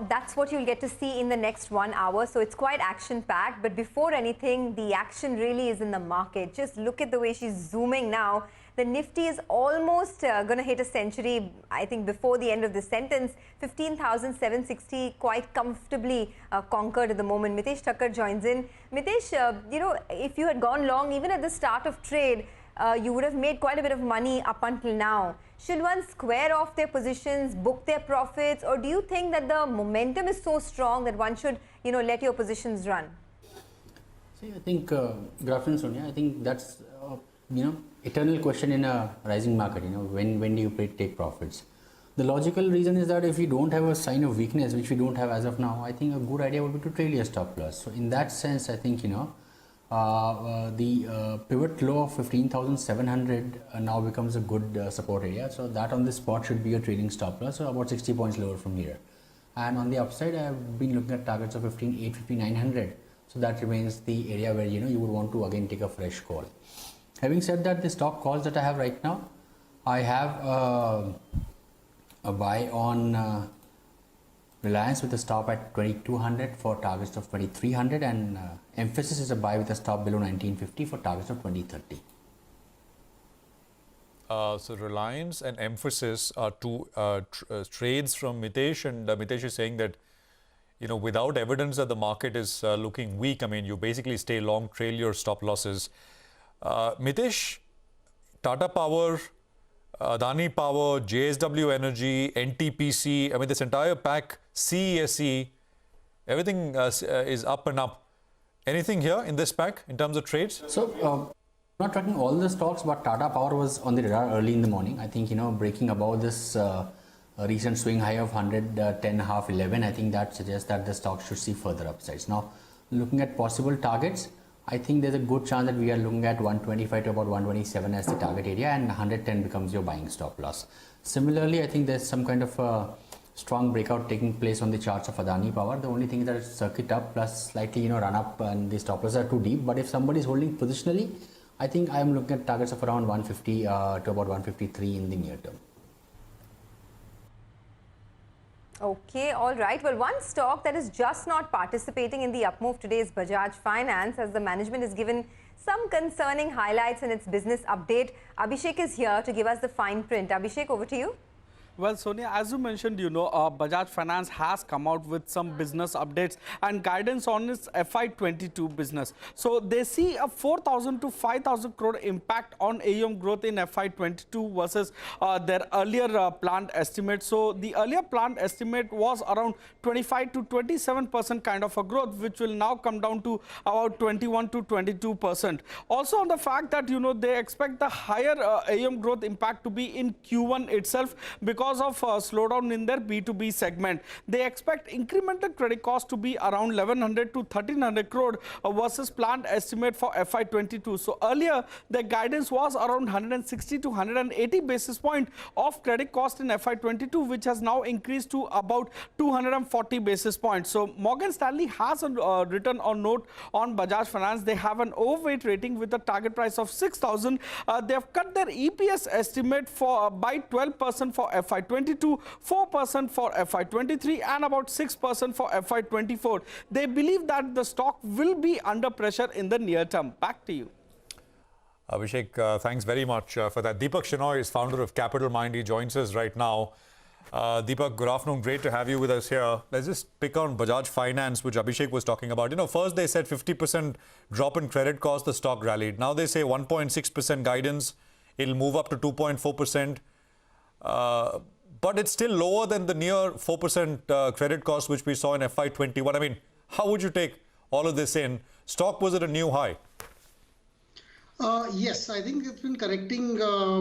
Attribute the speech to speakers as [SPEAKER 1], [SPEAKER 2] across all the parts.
[SPEAKER 1] that's what you'll get to see in the next 1 hour. So it's quite action-packed. But before anything, the action really is in the market. Just look at the way she's zooming now. The Nifty is almost going to hit a century, I think, before the end of this sentence. 15,760 quite comfortably conquered at the moment. Mitessh Thakkar joins in. Mitessh, if you had gone long, even at the start of trade, you would have made quite a bit of money up until now. Should one square off their positions, book their profits, or do you think that the momentum is so strong that one should, let your positions run?
[SPEAKER 2] See, I think, good afternoon, Sonia. I think that's, eternal question in a rising market. When do you take profits? The logical reason is that if you don't have a sign of weakness, which we don't have as of now, I think a good idea would be to trail your stop loss. So in that sense, I think, the pivot low of 15,700 now becomes a good support area. So that on this spot should be a trailing stop loss, so about 60 points lower from here. And on the upside, I have been looking at targets of 15,800, 15,900. So that remains the area where you would want to again take a fresh call. Having said that, the stock calls that I have right now, I have a buy on Reliance with a stop at 2,200 for targets of 2,300, and Emphasis is a buy with a stop below 1,950 for targets of 2,030.
[SPEAKER 3] So Reliance and Emphasis are two trades from Mitessh, and Mitessh is saying that without evidence that the market is looking weak, I mean, you basically stay long, trail your stop losses. Mitessh, Tata Power, Adani Power, JSW Energy, NTPC, I mean, this entire pack, CESE, everything is up and up. Anything here in this pack in terms of trades?
[SPEAKER 2] So, not tracking all the stocks, but Tata Power was on the radar early in the morning. I think, breaking above this recent swing high of 110.5, 11, I think that suggests that the stock should see further upsides. Now, looking at possible targets, I think there's a good chance that we are looking at 125 to about 127 as the target area, and 110 becomes your buying stop loss. Similarly, I think there's some kind of strong breakout taking place on the charts of Adani Power. The only thing is that it's circuit up plus slightly run up, and the stop losses are too deep. But if somebody is holding positionally, I think I am looking at targets of around 150 to about 153 in the near term.
[SPEAKER 1] Okay, all right. Well, one stock that is just not participating in the up move today is Bajaj Finance, as the management has given some concerning highlights in its business update. Abhishek is here to give us the fine print. Abhishek, over to you.
[SPEAKER 4] Well, Sonia, as you mentioned, Bajaj Finance has come out with some business updates and guidance on its FY22 business. So they see a 4,000 to 5,000 crore impact on AUM growth in FY22 versus their earlier planned estimate. So the earlier planned estimate was around 25 to 27% kind of a growth, which will now come down to about 21 to 22%. Also on the fact that, they expect the higher AUM growth impact to be in Q1 itself because of slowdown in their B2B segment. They expect incremental credit cost to be around 1,100 to 1,300 crore versus planned estimate for FY22. So earlier, the guidance was around 160 to 180 basis point of credit cost in FY22, which has now increased to about 240 basis points. So Morgan Stanley has written a note on Bajaj Finance. They have an overweight rating with a target price of 6,000. They have cut their EPS estimate by 12% for FY22, 4% for FY23, and about 6% for FY24. They believe that the stock will be under pressure in the near term. Back to you.
[SPEAKER 3] Abhishek, thanks very much for that. Deepak Shenoy is founder of Capital Mind. He joins us right now. Deepak, good afternoon. Great to have you with us here. Let's just pick on Bajaj Finance, which Abhishek was talking about. First they said 50% drop in credit cost, the stock rallied. Now they say 1.6% guidance. It'll move up to 2.4%. But it's still lower than the near 4% credit cost which we saw in FY21. I mean, how would you take all of this in? Stock was at a new high.
[SPEAKER 5] Yes, I think it's been correcting.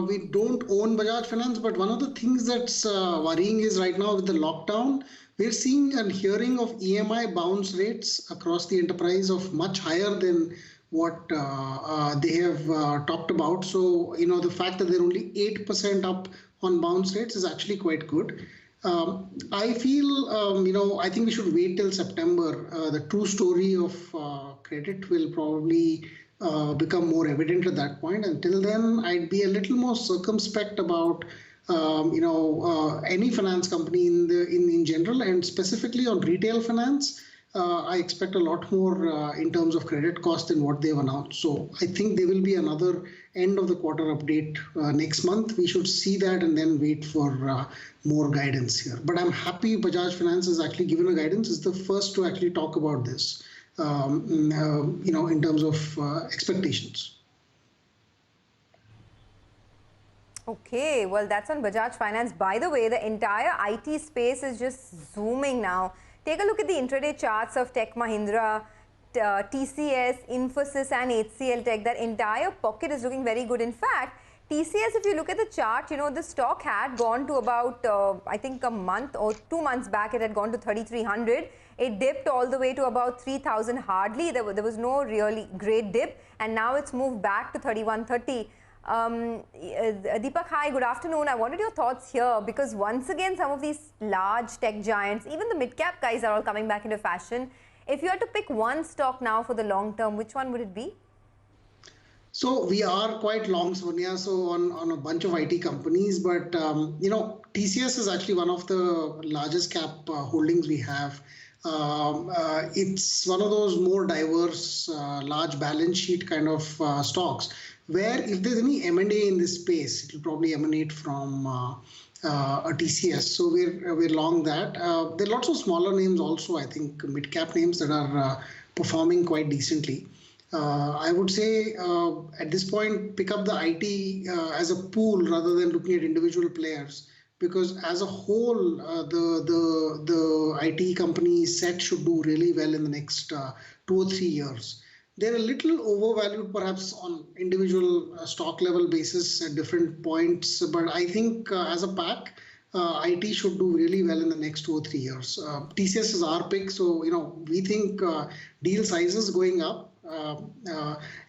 [SPEAKER 5] We don't own Bajaj Finance, but one of the things that's worrying is right now with the lockdown, we're seeing and hearing of EMI bounce rates across the enterprise of much higher than what they have talked about. So, the fact that they're only 8% up on bounce rates is actually quite good. I feel, I think we should wait till September. The true story of credit will probably become more evident at that point. Until then, I'd be a little more circumspect about any finance company in general, and specifically on retail finance. I expect a lot more in terms of credit cost than what they've announced. So I think there will be another end of the quarter update next month. We should see that and then wait for more guidance here. But I'm happy Bajaj Finance has actually given a guidance. It's the first to actually talk about this, in terms of expectations.
[SPEAKER 1] Okay, well, that's on Bajaj Finance. By the way, the entire IT space is just zooming now. Take a look at the intraday charts of Tech Mahindra, TCS, Infosys and HCL Tech. That entire pocket is looking very good. In fact, TCS, if you look at the chart, the stock had gone to about, I think a month or 2 months back, it had gone to 3,300. It dipped all the way to about 3,000 hardly. There was no really great dip. And now it's moved back to 3,130. Deepak, hi, good afternoon. I wanted your thoughts here because once again, some of these large tech giants, even the mid-cap guys are all coming back into fashion. If you had to pick one stock now for the long term, which one would it be?
[SPEAKER 5] So we are quite long, Sonia, so on a bunch of IT companies, but TCS is actually one of the largest cap holdings we have. It's one of those more diverse, large balance sheet kind of stocks, where if there's any M&A in this space, it will probably emanate from a TCS. So we're long that. There are lots of smaller names also, I think mid-cap names that are performing quite decently. I would say at this point, pick up the IT as a pool rather than looking at individual players, because as a whole, the IT company set should do really well in the next 2 or 3 years. They're a little overvalued perhaps on individual stock level basis at different points, but I think as a pack, IT should do really well in the next 2 or 3 years. TCS is our pick, so we think deal sizes going up.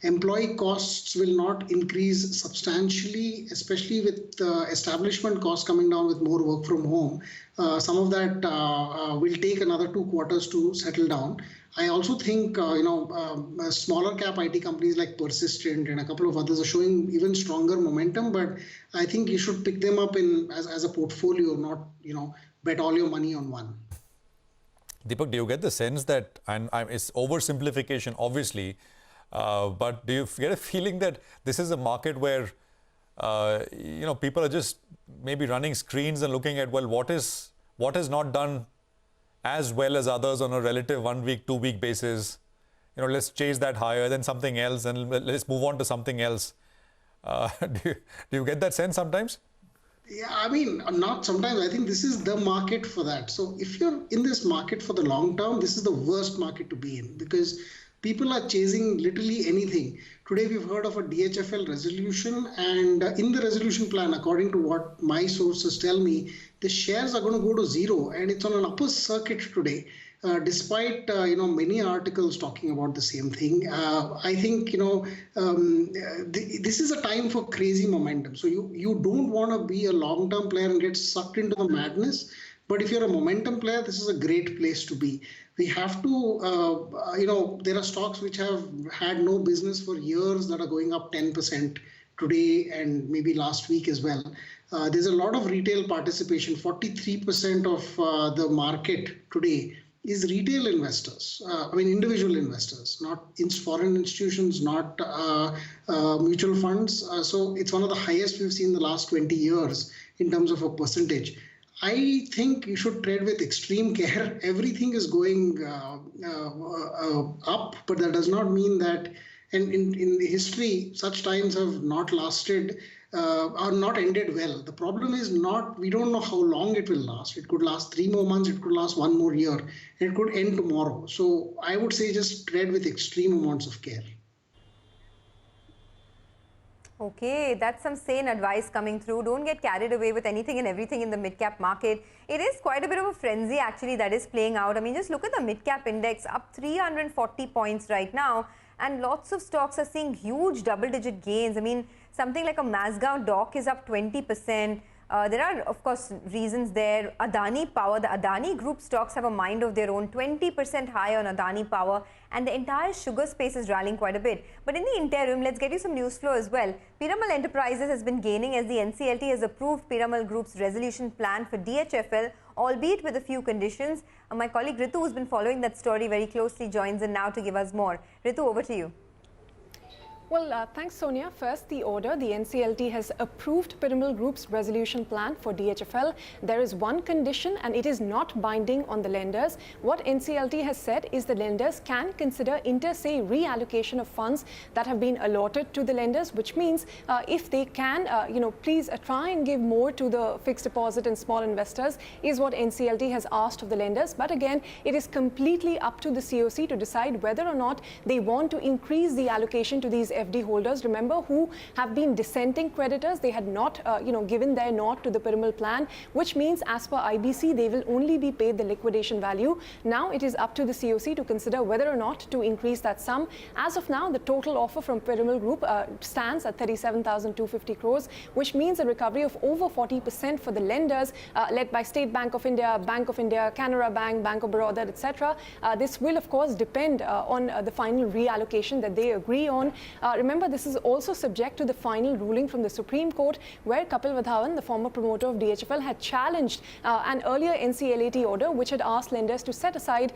[SPEAKER 5] Employee costs will not increase substantially, especially with establishment costs coming down with more work from home. Some of that will take another 2 quarters to settle down. I also think smaller cap IT companies like Persistent and a couple of others are showing even stronger momentum, but I think you should pick them up as a portfolio, not bet all your money on one.
[SPEAKER 3] Deepak, do you get the sense that, and it's oversimplification obviously, but do you get a feeling that this is a market where people are just maybe running screens and looking at, well, what is not done as well as others on a relative 1 week, 2 week basis? Let's chase that higher, then something else, and let's move on to something else. Do you get that sense sometimes?
[SPEAKER 5] Yeah, I mean, not sometimes. I think this is the market for that. So if you're in this market for the long term, this is the worst market to be in, because people are chasing literally anything. Today, we've heard of a DHFL resolution, and in the resolution plan, according to what my sources tell me, the shares are going to go to zero, and it's on an upper circuit today. Despite many articles talking about the same thing, I think this is a time for crazy momentum. So you don't want to be a long-term player and get sucked into the madness. But if you're a momentum player, this is a great place to be. We have to, there are stocks which have had no business for years that are going up 10% today and maybe last week as well. There's a lot of retail participation. 43% of the market today is retail investors, individual investors, not foreign institutions, not mutual funds. So it's one of the highest we've seen in the last 20 years in terms of a percentage. I think you should tread with extreme care. Everything is going up, but that does not mean that, and in history, such times have not lasted or not ended well. The problem is we don't know how long it will last. It could last 3 more months, it could last 1 more year, it could end tomorrow. So I would say just tread with extreme amounts of care.
[SPEAKER 1] Okay, that's some sane advice coming through. Don't get carried away with anything and everything in the mid-cap market. It is quite a bit of a frenzy actually that is playing out. I mean, just look at the mid-cap index, up 340 points right now. And lots of stocks are seeing huge double-digit gains. I mean, something like a Mazgaon Dock is up 20%. There are, of course, reasons there. Adani Power, the Adani Group stocks have a mind of their own, 20% high on Adani Power, and the entire sugar space is rallying quite a bit. But in the interim, let's get you some news flow as well. Piramal Enterprises has been gaining as the NCLT has approved Piramal Group's resolution plan for DHFL, albeit with a few conditions. My colleague Ritu, who's been following that story very closely, joins in now to give us more. Ritu, over to you.
[SPEAKER 6] Well, thanks, Sonia. First, the order. The NCLT has approved Piramal Group's resolution plan for DHFL. There is one condition, and it is not binding on the lenders. What NCLT has said is the lenders can consider inter-se reallocation of funds that have been allotted to the lenders, which means if they can, please try and give more to the fixed deposit and small investors is what NCLT has asked of the lenders. But again, it is completely up to the COC to decide whether or not they want to increase the allocation to these FD holders, remember, who have been dissenting creditors. They had not, given their nod to the Piramal plan, which means as per IBC, they will only be paid the liquidation value. Now it is up to the COC to consider whether or not to increase that sum. As of now, the total offer from Piramal Group stands at 37,250 crores, which means a recovery of over 40% for the lenders led by State Bank of India, Canara Bank, Bank of Baroda, etc. This will, of course, depend on the final reallocation that they agree on. Remember, this is also subject to the final ruling from the Supreme Court, where Kapil Vadhavan, the former promoter of DHFL, had challenged an earlier NCLAT order, which had asked lenders to set aside,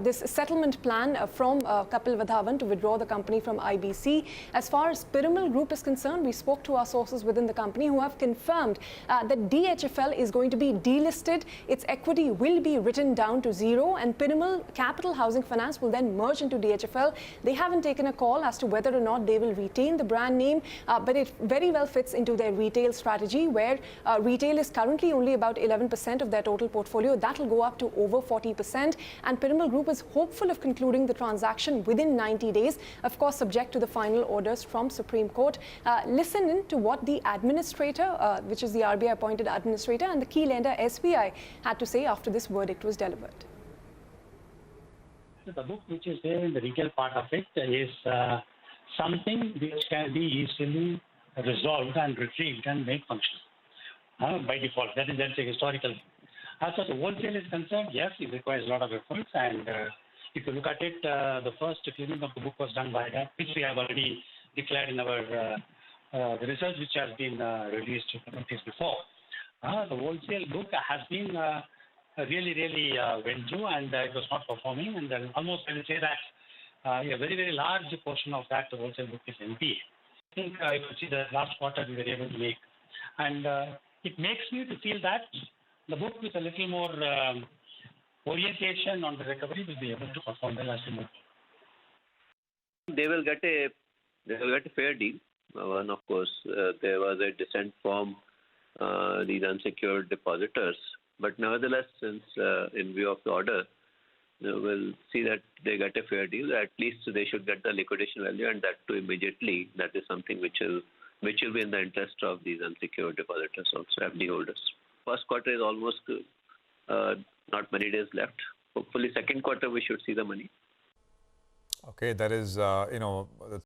[SPEAKER 6] this settlement plan from Kapil Vadhavan to withdraw the company from IBC. As far as Piramal Group is concerned, we spoke to our sources within the company who have confirmed that DHFL is going to be delisted. Its equity will be written down to zero, and Piramal Capital Housing Finance will then merge into DHFL. They haven't taken a call as to whether or not they will retain the brand name, but it very well fits into their retail strategy, where retail is currently only about 11% of their total portfolio. That will go up to over 40%, and Piramal Group is hopeful of concluding the transaction within 90 days, of course subject to the final orders from Supreme Court. Listen in to what the administrator, which is the RBI appointed administrator, and the key lender SBI had to say after this verdict was delivered.
[SPEAKER 7] The book which is there in the retail part of it is something which can be easily resolved and retrieved and made functional by default. That's a historical. As far as the wholesale is concerned, yes, it requires a lot of efforts. And if you look at it, the first cleaning of the book was done by that, which we have already declared in our the research which has been released before. The wholesale book has been really went through, and it was not performing. And almost I will say that a very, very large portion of that wholesale book is NPA. I think if you see the last quarter we were able to make. And it makes me to feel that the book with a little more orientation on the recovery will be able to perform well as we move.
[SPEAKER 8] They will get a fair deal. One, of course, there was a dissent from these unsecured depositors. But nevertheless, since in view of the order, we'll see that they get a fair deal. At least they should get the liquidation value, and that too immediately. That is something which will be in the interest of these unsecured depositors, also FD holders. First quarter is almost not many days left. Hopefully, second quarter we should see the money.
[SPEAKER 3] Okay, that is,